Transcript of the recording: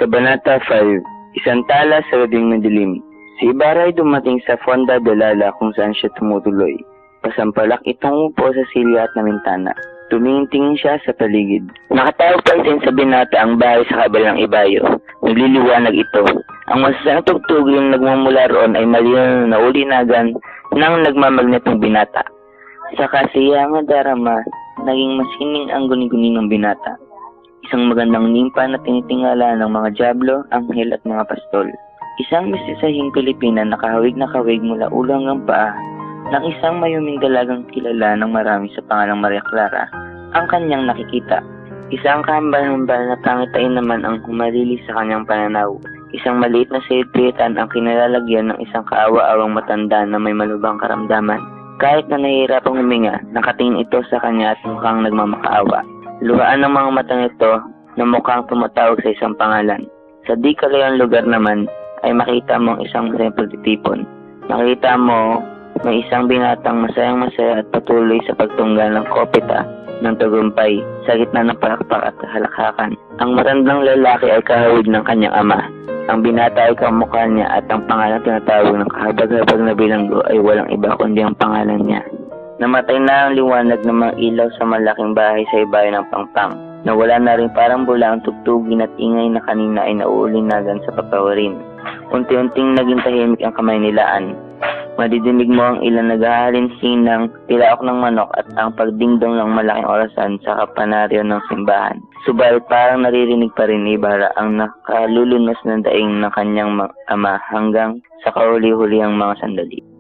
Kabanata 5. Isang tala sa gabing madilim. Si Ibarra ay dumating sa Fonda de Lala kung saan siya tumutuloy. Pasampalak itong upo sa silya at namintana. Tumingin siya sa paligid. Nakatawag pansin sa binata ang bahay sa kabilang ibayo. Nagliliwanag ito. Ang masasang tugtugin nagmumula roon ay malinaw na ulinagan ng nagmamagnetong binata. Sa kasiyang darama, naging masining ang guni-guni ng binata. Isang magandang nimpa na tinitingala ng mga dyablo, anghel at mga pastol. Isang mistisahing Pilipina nakahawig na kawig mula ulo hanggang paa ng isang mayuming dalagang kilala ng marami sa pangalang Maria Clara ang kanyang nakikita. Isang kahambal-hambal na pangitain naman ang humarili sa kanyang pananaw. Isang maliit na silpitan ang kinalalagyan ng isang kaawa-awang matanda na may malubhang karamdaman. Kahit na nahihirapang huminga, nakatingin ito sa kanya at mukhang nagmamakaawa. Luhaan ng mga mata nito na mukhang tumatawag sa isang pangalan. Sa di kalayang lugar naman ay makita mo ang isang masayang pagtitipon. Makita mo may isang binatang masayang-masaya at patuloy sa pagtunggal ng kopeta ng tagumpay sa gitna ng palakpak at halakhakan. Ang matandang lalaki ay kahawig ng kanyang ama. Ang binata ay kamukha niya at ang pangalan tinatawag ng kahabag-habag na bilanggo ay walang iba kundi ang pangalan niya. Namatay na ang liwanag ng mga ilaw sa malaking bahay sa ibayan ng Pangpang. Nawala na rin parang bula ang tugtugin at ingay na kanina ay nauulinagan sa papawarin. Unti-unting naging tahimik ang kamay nilaan. Madidinig mo ang ilang naghahalinsin ng tilaok ng manok at ang pagdingdong ng malaking orasan sa kapanaryo ng simbahan. Subalit parang naririnig pa rin ni Ibarra ang nakalulunos ng daing ng kanyang ama hanggang sa kahuli-hulihang mga sandali.